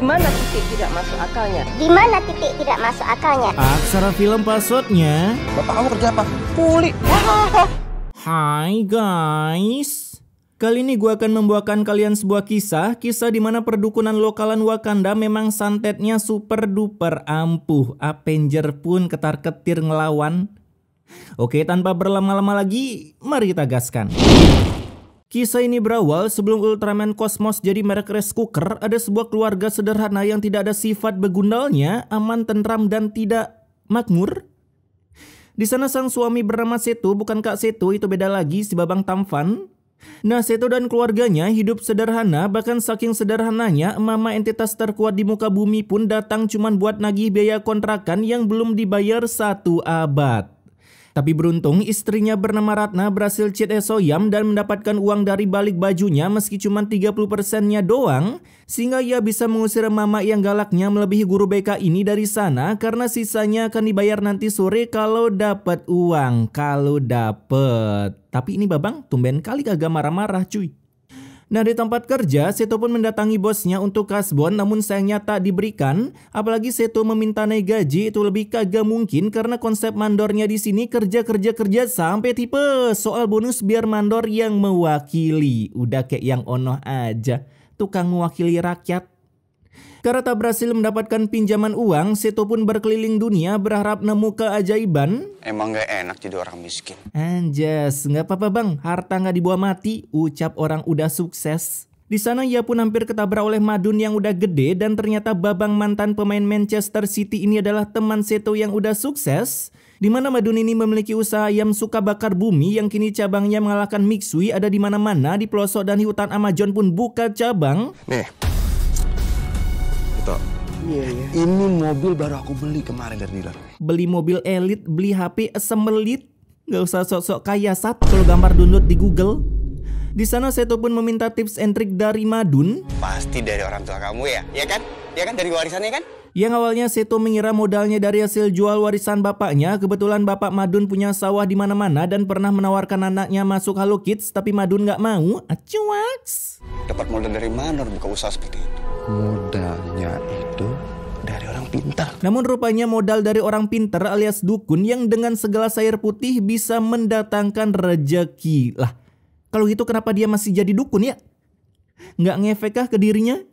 mana titik tidak masuk akalnya? Di mana titik tidak masuk akalnya? Aksara film passwordnya. Bapak kamu kerja apa? Kuli. Hai guys. Kali ini gue akan membawakan kalian sebuah kisah di mana perdukunan lokalan Wakanda memang santetnya super duper ampuh. Avenger pun ketar-ketir ngelawan. Oke, tanpa berlama-lama lagi, mari kita gaskan. Kisah ini berawal sebelum Ultraman Cosmos jadi merek rice cooker. Ada sebuah keluarga sederhana yang tidak ada sifat begundalnya, aman, tentram, dan tidak makmur. Di sana sang suami bernama Seto, bukan Kak Seto, itu beda lagi, si Babang Tampan. Nah, Seto dan keluarganya hidup sederhana, bahkan saking sederhananya, mama entitas terkuat di muka bumi pun datang cuman buat nagih biaya kontrakan yang belum dibayar 1 abad. Tapi beruntung istrinya bernama Ratna berhasil cheat Esoyam dan mendapatkan uang dari balik bajunya meski cuma 30%-nya doang, sehingga ia bisa mengusir mama yang galaknya melebihi guru BK ini dari sana karena sisanya akan dibayar nanti sore kalau dapat uang. Kalau dapat. Tapi ini Babang tumben kali kagak marah-marah cuy. Nah, di tempat kerja, Seto pun mendatangi bosnya untuk kasbon, namun sayangnya tak diberikan. Apalagi Seto meminta naik gaji, itu lebih kagak mungkin karena konsep mandornya di sini kerja sampai tipe soal bonus biar mandor yang mewakili. Udah kayak yang Onoh aja, tukang mewakili rakyat. Karena tak berhasil mendapatkan pinjaman uang, Seto pun berkeliling dunia berharap nemu keajaiban. Emang gak enak jadi orang miskin. Anjas, nggak apa-apa bang, harta nggak dibawa mati, ucap orang udah sukses. Di sana ia pun hampir ketabrak oleh Madun yang udah gede dan ternyata Babang mantan pemain Manchester City ini adalah teman Seto yang udah sukses. Di mana Madun ini memiliki usaha ayam suka bakar bumi yang kini cabangnya mengalahkan Mitsui ada di mana-mana, di pelosok dan hutan Amazon pun buka cabang. Nih. Itu. Iya. Ini mobil baru aku beli kemarin dari dealer. Beli mobil elit, beli HP semelit. Gak usah sok-sok kaya Sat kalau gambar download di Google. Di sana Seto pun meminta tips and trik dari Madun. Pasti dari orang tua kamu ya? Iya kan? Iya kan dari warisannya kan? Yang awalnya Seto mengira modalnya dari hasil jual warisan bapaknya. Kebetulan bapak Madun punya sawah di mana-mana dan pernah menawarkan anaknya masuk Halo Kids, tapi Madun nggak mau. Acuaks. Dapat modal dari mana buka usaha seperti itu? Modalnya itu dari orang pintar. Namun rupanya modal dari orang pintar alias dukun yang dengan segelas air putih bisa mendatangkan rejeki. Lah, kalau gitu kenapa dia masih jadi dukun ya? Nggak ngefek kah ke dirinya?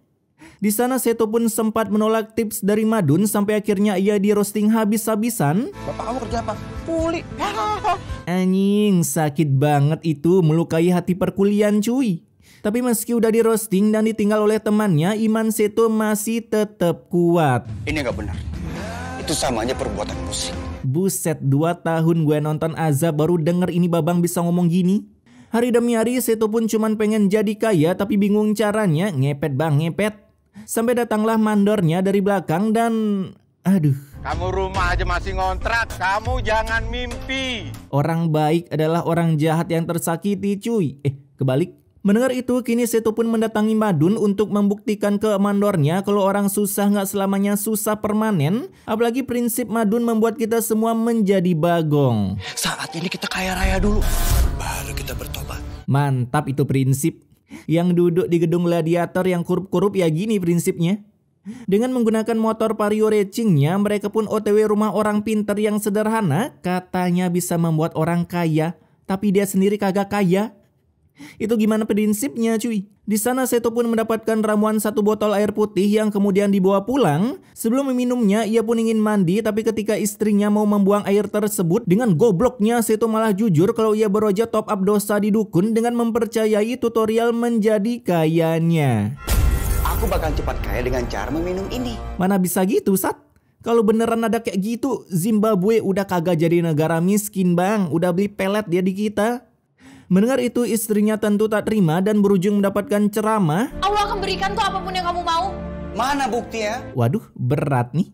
Di sana Seto pun sempat menolak tips dari Madun sampai akhirnya ia di roasting habis-habisan. Bapak kamu kerja apa? Kuli. Anjing, sakit banget itu, melukai hati perkuliahan cuy. Tapi meski udah di roasting dan ditinggal oleh temannya, iman Seto masih tetap kuat. Ini gak benar. Itu sama aja perbuatan musik. Buset, 2 tahun gue nonton Azab baru denger ini Babang bisa ngomong gini. Hari demi hari Seto pun cuman pengen jadi kaya tapi bingung caranya. Ngepet bang, ngepet. Sampai datanglah mandornya dari belakang dan... aduh. Kamu rumah aja masih ngontrak, kamu jangan mimpi. Orang baik adalah orang jahat yang tersakiti cuy. Kebalik. Mendengar itu, kini Seto pun mendatangi Madun untuk membuktikan ke mandornya kalau orang susah nggak selamanya susah permanen. Apalagi prinsip Madun membuat kita semua menjadi bagong. Saat ini kita kaya raya dulu, baru kita bertobat. Mantap itu prinsip. Yang duduk di gedung gladiator yang korup-korup ya gini prinsipnya. Dengan menggunakan motor Vario racingnya, mereka pun OTW rumah orang pinter yang sederhana. Katanya bisa membuat orang kaya, tapi dia sendiri kagak kaya. Itu gimana prinsipnya cuy? Di sana Seto pun mendapatkan ramuan 1 botol air putih yang kemudian dibawa pulang. Sebelum meminumnya ia pun ingin mandi, tapi ketika istrinya mau membuang air tersebut, dengan gobloknya Seto malah jujur kalau ia baru aja top up dosa di dukun dengan mempercayai tutorial menjadi kayanya. Aku bakal cepat kaya dengan cara meminum ini. Mana bisa gitu Sat? Kalau beneran ada kayak gitu, Zimbabwe udah kagak jadi negara miskin bang. Udah beli pelet dia di kita. Mendengar itu istrinya tentu tak terima dan berujung mendapatkan ceramah. Allah akan berikan tuh apapun yang kamu mau. Mana buktinya? Waduh, berat nih.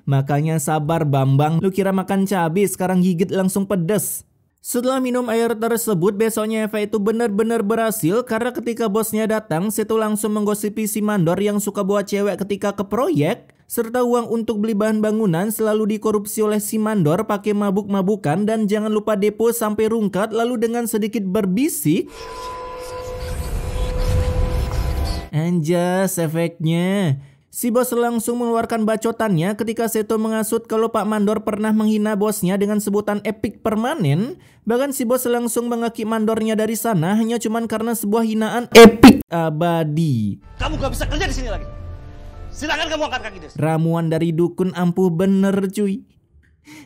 Makanya sabar Bambang, lu kira makan cabai sekarang gigit langsung pedes. Setelah minum air tersebut, besoknya Eva itu benar-benar berhasil karena ketika bosnya datang, Seto langsung menggosipi si mandor yang suka bawa cewek ketika ke proyek. Serta uang untuk beli bahan bangunan selalu dikorupsi oleh si mandor pakai mabuk-mabukan dan jangan lupa depo sampai rungkat lalu dengan sedikit berbisik. Anjas efeknya. Si bos langsung mengeluarkan bacotannya ketika Seto mengasut kalau Pak Mandor pernah menghina bosnya dengan sebutan epik permanen. Bahkan si bos langsung mengaki Mandornya dari sana hanya cuman karena sebuah hinaan epik abadi. Kamu gak bisa kerja di sini lagi. Silakan kamu angkat kaki des. Ramuan dari dukun ampuh bener cuy.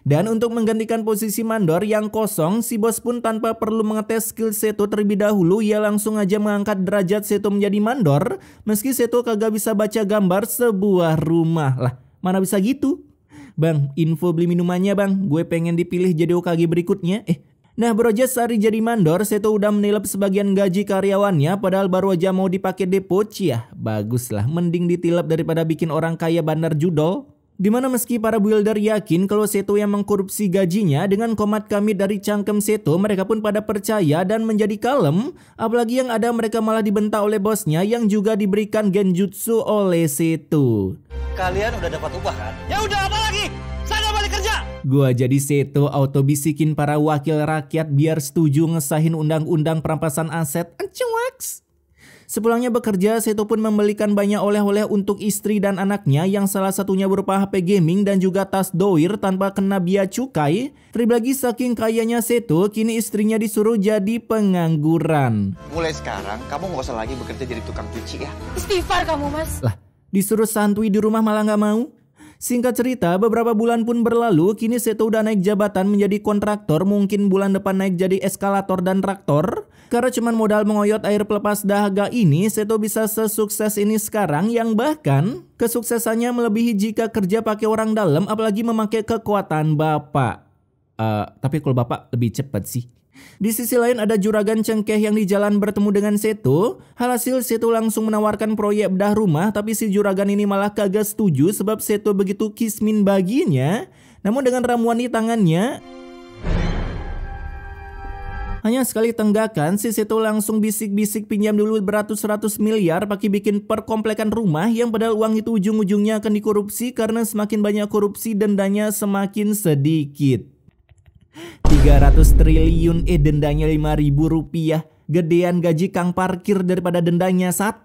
Dan untuk menggantikan posisi Mandor yang kosong, si bos pun tanpa perlu mengetes skill Seto terlebih dahulu, ia langsung aja mengangkat derajat Seto menjadi Mandor. Meski Seto kagak bisa baca gambar sebuah rumah. Lah, mana bisa gitu? Bang, info beli minumannya bang, gue pengen dipilih jadi OKG berikutnya. Nah beroja sehari jadi Mandor, Seto udah menilap sebagian gaji karyawannya padahal baru aja mau dipakai depo. Ciah, bagus lah, mending ditilap daripada bikin orang kaya bandar judol. Dimana meski para builder yakin kalau Seto yang mengkorupsi gajinya, dengan komat kamit dari cangkem Seto mereka pun pada percaya dan menjadi kalem. Apalagi yang ada mereka malah dibentak oleh bosnya yang juga diberikan genjutsu oleh Seto. Kalian udah dapat upah kan? Ya udah, apa lagi? Sana balik kerja. Gua jadi Seto auto bisikin para wakil rakyat biar setuju ngesahin undang-undang perampasan aset. Ancuaks. Sepulangnya bekerja, Seto pun membelikan banyak oleh-oleh untuk istri dan anaknya yang salah satunya berupa HP gaming dan juga tas doir tanpa kena bea cukai. Terlebih lagi saking kayanya Seto, kini istrinya disuruh jadi pengangguran. Mulai sekarang kamu gak usah lagi bekerja jadi tukang cuci ya. Istighfar kamu mas. Lah, disuruh santuy di rumah malah gak mau. Singkat cerita, beberapa bulan pun berlalu, kini Seto udah naik jabatan menjadi kontraktor, mungkin bulan depan naik jadi eskalator dan traktor. Karena cuman modal mengoyot air pelepas dahaga ini, Seto bisa sesukses ini sekarang yang bahkan kesuksesannya melebihi jika kerja pakai orang dalam, apalagi memakai kekuatan bapak. Tapi kalau bapak lebih cepat sih. Di sisi lain ada juragan cengkeh yang di jalan bertemu dengan Seto. Hasil Seto langsung menawarkan proyek bedah rumah, tapi si juragan ini malah kagak setuju sebab Seto begitu kismin baginya. Namun dengan ramuan di tangannya, hanya sekali tenggakan, si Seto langsung bisik-bisik pinjam dulu beratus-ratus miliar pakai bikin perkomplekan rumah yang padahal uang itu ujung-ujungnya akan dikorupsi karena semakin banyak korupsi dendanya semakin sedikit. 300 triliun dendanya 5.000 rupiah. Gedean gaji kang parkir daripada dendanya sat.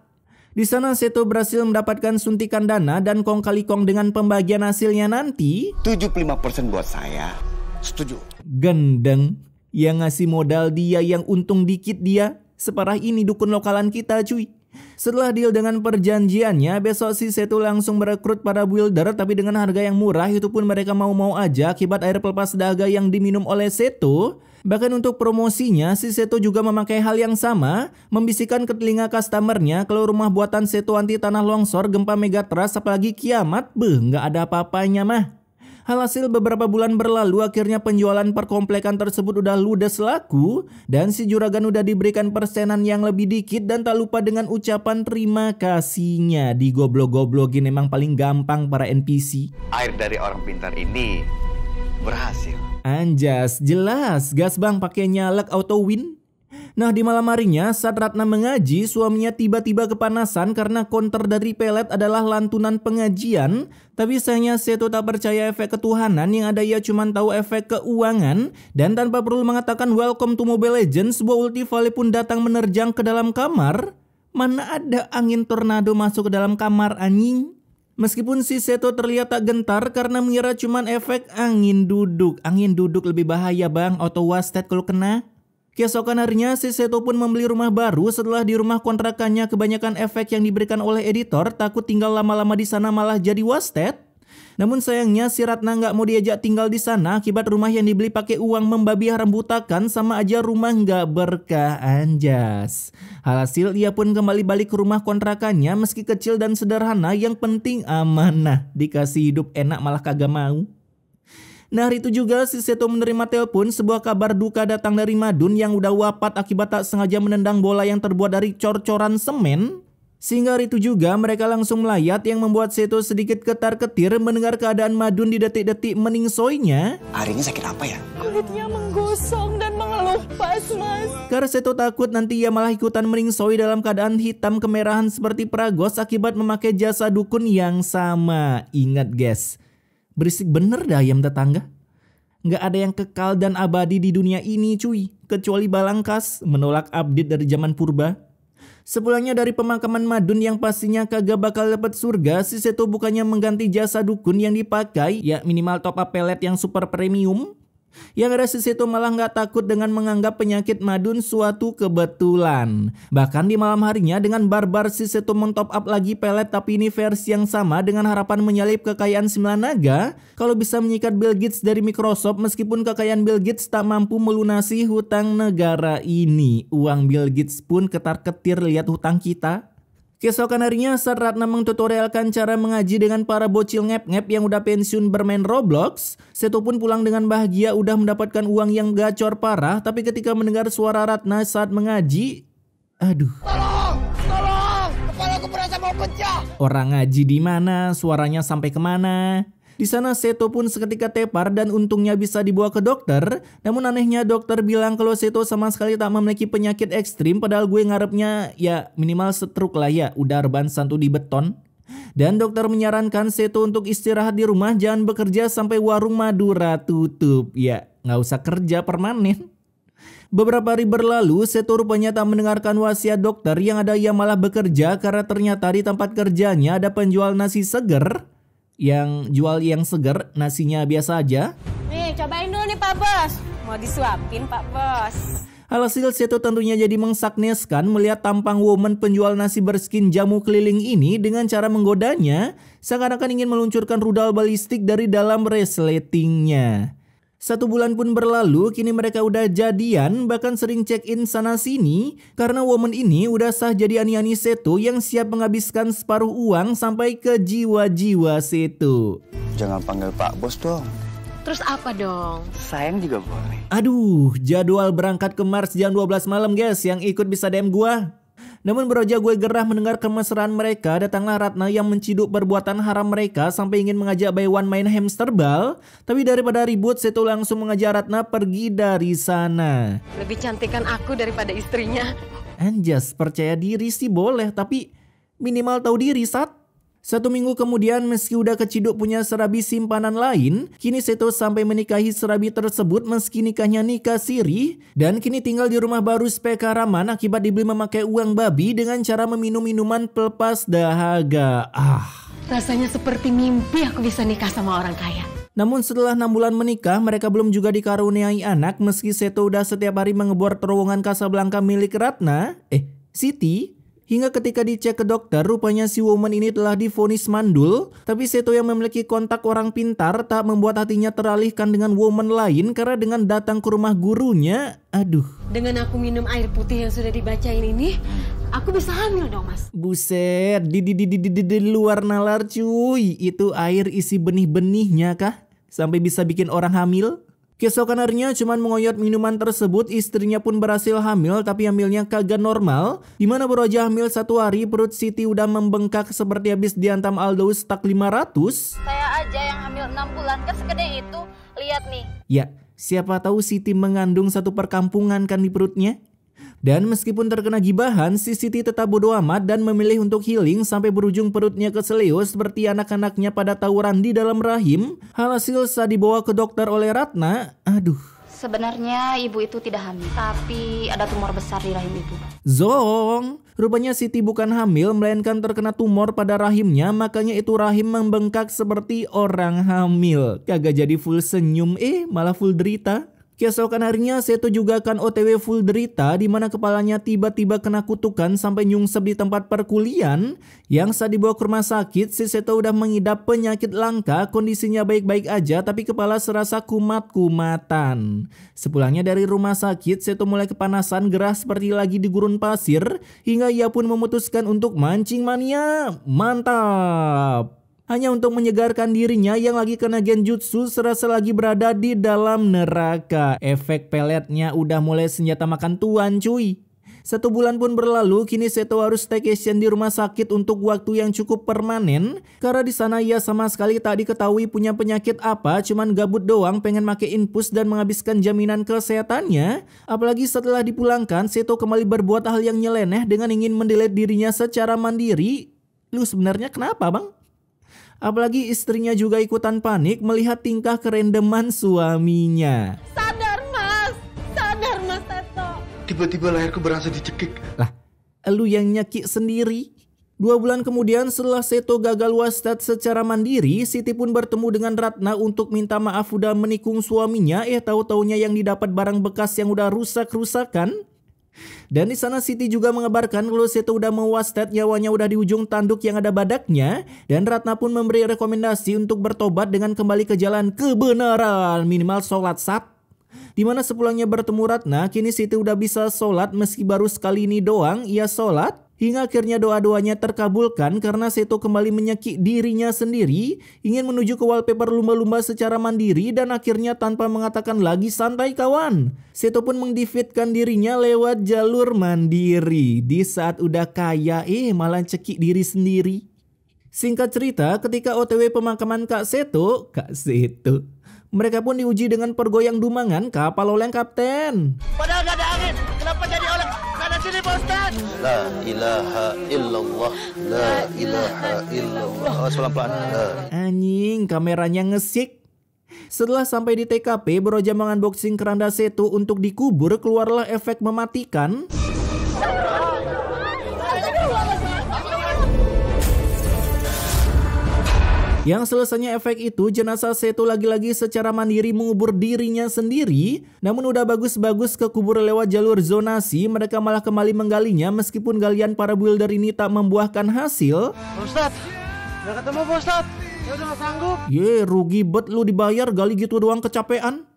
Di sana Seto berhasil mendapatkan suntikan dana dan kong kali kong dengan pembagian hasilnya nanti 75% buat saya. Setuju. Gendeng. Yang ngasih modal dia, yang untung dikit dia. Separah ini dukun lokalan kita cuy. Setelah deal dengan perjanjiannya, besok si Seto langsung merekrut para builder, tapi dengan harga yang murah. Itu pun mereka mau-mau aja akibat air pelepas dahaga yang diminum oleh Seto. Bahkan untuk promosinya, si Seto juga memakai hal yang sama, membisikkan ke telinga customernya kalau rumah buatan Seto anti tanah longsor, gempa megatrust, apalagi kiamat, nggak ada apa-apanya mah. Hasil beberapa bulan berlalu, akhirnya penjualan perkomplekan tersebut udah ludes laku dan si juragan udah diberikan persenan yang lebih dikit dan tak lupa dengan ucapan terima kasihnya. Digoblok-goblokin emang paling gampang para NPC. Air dari orang pintar ini berhasil. Anjas, jelas gas bang pakai nyalek auto win. Nah di malam harinya saat Ratna mengaji, suaminya tiba-tiba kepanasan karena counter dari pelet adalah lantunan pengajian. Tapi sayangnya Seto tak percaya efek ketuhanan, yang ada ia cuma tahu efek keuangan. Dan tanpa perlu mengatakan welcome to Mobile Legends, sebuah ulti volley pun datang menerjang ke dalam kamar. Mana ada angin tornado masuk ke dalam kamar anjing. Meskipun si Seto terlihat tak gentar karena mengira cuma efek angin duduk. Angin duduk lebih bahaya bang, auto wasted kalau kena. Keesokan harinya si Seto pun membeli rumah baru. Setelah di rumah kontrakannya kebanyakan efek yang diberikan oleh editor, takut tinggal lama-lama di sana malah jadi wasted. Namun sayangnya si Ratna nggak mau diajak tinggal di sana akibat rumah yang dibeli pakai uang membabi haram butakan, sama aja rumah nggak berkah anjas. Hasil ia pun kembali balik ke rumah kontrakannya meski kecil dan sederhana, yang penting amanah. Dikasih hidup enak malah kagak mau. Nah hari itu juga si Seto menerima telepon, sebuah kabar duka datang dari Madun yang udah wafat akibat tak sengaja menendang bola yang terbuat dari cor-coran semen. Sehingga hari itu juga mereka langsung melayat, yang membuat Seto sedikit ketar-ketir mendengar keadaan Madun di detik-detik meningsoinya. Hari ini sakit apa ya? Kulitnya menggosong dan mengelupas mas. Karena Seto takut nanti ia malah ikutan meningsoi dalam keadaan hitam kemerahan seperti Pragos akibat memakai jasa dukun yang sama. Ingat guys, berisik bener dah ayam tetangga. Nggak ada yang kekal dan abadi di dunia ini cuy, kecuali Balangkas menolak update dari zaman purba. Sepulangnya dari pemakaman madun yang pastinya kagak bakal dapat surga, si Seto bukannya mengganti jasa dukun yang dipakai, ya minimal top up pelet yang super premium. Yang ada si Seto malah nggak takut dengan menganggap penyakit madun suatu kebetulan. Bahkan di malam harinya dengan barbar si Seto mentop up lagi pelet, tapi ini versi yang sama dengan harapan menyalip kekayaan 9 naga kalau bisa menyikat Bill Gates dari Microsoft, meskipun kekayaan Bill Gates tak mampu melunasi hutang negara ini. Uang Bill Gates pun ketar-ketir lihat hutang kita. Keesokan harinya saat Ratna mengtutorialkan cara mengaji dengan para bocil ngep-ngep yang udah pensiun bermain Roblox, Seto pun pulang dengan bahagia udah mendapatkan uang yang gacor parah. Tapi ketika mendengar suara Ratna saat mengaji, aduh. Tolong, kepalaku berasa mau pecah. Orang ngaji di mana? Suaranya sampai kemana? Di sana Seto pun seketika tepar dan untungnya bisa dibawa ke dokter. Namun anehnya dokter bilang kalau Seto sama sekali tak memiliki penyakit ekstrim, padahal gue ngarepnya ya minimal stroke lah ya, udah rebahan santu di beton. Dan dokter menyarankan Seto untuk istirahat di rumah, jangan bekerja sampai warung Madura tutup. Ya nggak usah kerja permanen. Beberapa hari berlalu, Seto rupanya tak mendengarkan wasiat dokter, yang ada ia malah bekerja karena ternyata di tempat kerjanya ada penjual nasi seger. Yang jual yang seger, nasinya biasa aja. Nih, cobain dulu nih Pak Bos. Mau disuapin Pak Bos. Alhasil Seto tentunya jadi mengsakneskan melihat tampang woman penjual nasi berskin jamu keliling ini dengan cara menggodanya, seakan-akan ingin meluncurkan rudal balistik dari dalam resletingnya. 1 bulan pun berlalu, kini mereka udah jadian, bahkan sering check-in sana-sini karena woman ini udah sah jadi ani-ani Seto yang siap menghabiskan separuh uang sampai ke jiwa-jiwa Seto. Jangan panggil Pak Bos dong. Terus apa dong? Sayang juga boleh. Aduh, jadwal berangkat ke Mars jam 12 malam guys, yang ikut bisa DM gua. Namun beroja gue gerah mendengar kemesraan mereka, datanglah Ratna yang menciduk perbuatan haram mereka sampai ingin mengajak Baywan main hamster ball. Tapi daripada ribut, Seto langsung mengajak Ratna pergi dari sana. Lebih cantik kan aku daripada istrinya. Anjas, percaya diri sih boleh, tapi minimal tahu diri, Sat. 1 minggu kemudian, meski udah keciduk punya serabi simpanan lain, kini Seto sampai menikahi serabi tersebut meski nikahnya nikah siri, dan kini tinggal di rumah baru Spekaraman akibat dibeli memakai uang babi dengan cara meminum minuman pelepas dahaga. Rasanya seperti mimpi aku bisa nikah sama orang kaya. Namun setelah 6 bulan menikah, mereka belum juga dikaruniai anak meski Seto udah setiap hari mengebor terowongan Casablanca milik Ratna, Siti. Hingga ketika dicek ke dokter, rupanya si woman ini telah divonis mandul. Tapi Seto yang memiliki kontak orang pintar tak membuat hatinya teralihkan dengan woman lain, karena dengan datang ke rumah gurunya, aduh. Dengan aku minum air putih yang sudah dibacain ini, aku bisa hamil dong mas. Buset, di luar nalar cuy. Itu air isi benih-benihnya kah? Sampai bisa bikin orang hamil? Keesokan harinya cuman mengoyot minuman tersebut, istrinya pun berhasil hamil, tapi hamilnya kagak normal. Dimana baru aja hamil 1 hari, perut Siti udah membengkak seperti habis diantam Aldo stak 500. Saya aja yang hamil 6 bulan kan segede itu. Lihat nih. Ya, siapa tahu Siti mengandung 1 perkampungan kan di perutnya. Dan meskipun terkena gibahan, si Siti tetap bodo amat dan memilih untuk healing sampai berujung perutnya keseleo seperti anak-anaknya pada tawuran di dalam rahim. Hasil saat dibawa ke dokter oleh Ratna, aduh. Sebenarnya ibu itu tidak hamil, tapi ada tumor besar di rahim ibu. Zong, rupanya Siti bukan hamil melainkan terkena tumor pada rahimnya, makanya itu rahim membengkak seperti orang hamil. Kagak jadi full senyum, malah full derita. Keesokan harinya Seto juga akan OTW full derita, di mana kepalanya tiba-tiba kena kutukan sampai nyungsep di tempat perkulian. Yang saat dibawa ke rumah sakit, si Seto udah mengidap penyakit langka, kondisinya baik-baik aja tapi kepala serasa kumat-kumatan. Sepulangnya dari rumah sakit, Seto mulai kepanasan, gerah seperti lagi di gurun pasir, hingga ia pun memutuskan untuk mancing mania. Mantap! Hanya untuk menyegarkan dirinya yang lagi kena genjutsu serasa lagi berada di dalam neraka. Efek peletnya udah mulai senjata makan tuan cuy. 1 bulan pun berlalu, kini Seto harus staycation di rumah sakit untuk waktu yang cukup permanen. Karena di sana ia sama sekali tak diketahui punya penyakit apa, cuman gabut doang pengen make infus dan menghabiskan jaminan kesehatannya. Apalagi setelah dipulangkan, Seto kembali berbuat hal yang nyeleneh dengan ingin mendelete dirinya secara mandiri. Lu sebenarnya kenapa bang? Apalagi istrinya juga ikutan panik melihat tingkah kerendeman suaminya. Sadar mas Seto. Tiba-tiba leherku berasa dicekik. Lah, Lu yang nyekik sendiri. 2 bulan kemudian setelah Seto gagal wastat secara mandiri, Siti pun bertemu dengan Ratna untuk minta maaf udah menikung suaminya. Tahu-taunya yang didapat barang bekas yang udah rusak-rusakan. Dan di sana Siti juga mengabarkan kalau Seto udah mau wastat, nyawanya udah di ujung tanduk yang ada badaknya. Dan Ratna pun memberi rekomendasi untuk bertobat dengan kembali ke jalan kebenaran, minimal sholat sat. Dimana sepulangnya bertemu Ratna, kini Siti udah bisa sholat meski baru sekali ini doang ia sholat. Hingga akhirnya doa-doanya terkabulkan karena Seto kembali menyekik dirinya sendiri, ingin menuju ke wallpaper lumba-lumba secara mandiri dan akhirnya tanpa mengatakan lagi santai kawan. Seto pun mendefeatkan dirinya lewat jalur mandiri. Di saat udah kaya malah cekik diri sendiri. Singkat cerita, ketika OTW pemakaman Kak Seto, mereka pun diuji dengan pergoyang dumangan kapal oleng kapten. Padahal gak ada angin, kenapa jadi oleng? Sana sini Pak Ustaz. La ilaha illallah, la ilaha illallah. Pelan-pelan. Anjing, kameranya ngesik. Setelah sampai di TKP, Broja mengunboxing keranda Seto untuk dikubur, keluarlah efek mematikan. Yang selesainya efek itu, jenazah Seto lagi-lagi secara mandiri mengubur dirinya sendiri. Namun udah bagus-bagus kekubur lewat jalur zonasi, mereka malah kembali menggalinya meskipun galian para builder ini tak membuahkan hasil. Ustaz, udah ketemu Pak Ustaz. Saya udah gak sanggup. Rugi bet lu dibayar gali gitu doang kecapean.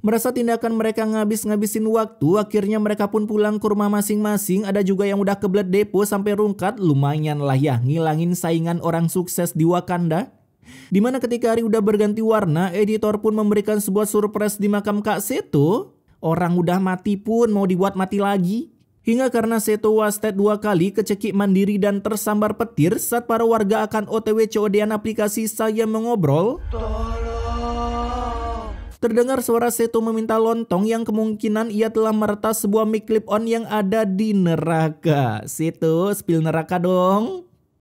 Merasa tindakan mereka ngabisin waktu, akhirnya mereka pun pulang ke rumah masing-masing. Ada juga yang udah kebelet depo sampai rungkat, lumayan lah ya ngilangin saingan orang sukses di Wakanda. Dimana ketika hari udah berganti warna, editor pun memberikan sebuah surprise di makam Kak Seto. Orang udah mati pun mau dibuat mati lagi. Hingga karena Seto wasted 2 kali, kecekik mandiri dan tersambar petir saat para warga akan OTW COD-an aplikasi Saya Mengobrol. Terdengar suara Seto meminta lontong yang kemungkinan ia telah meretas sebuah mic clip on yang ada di neraka. Seto, spill neraka dong.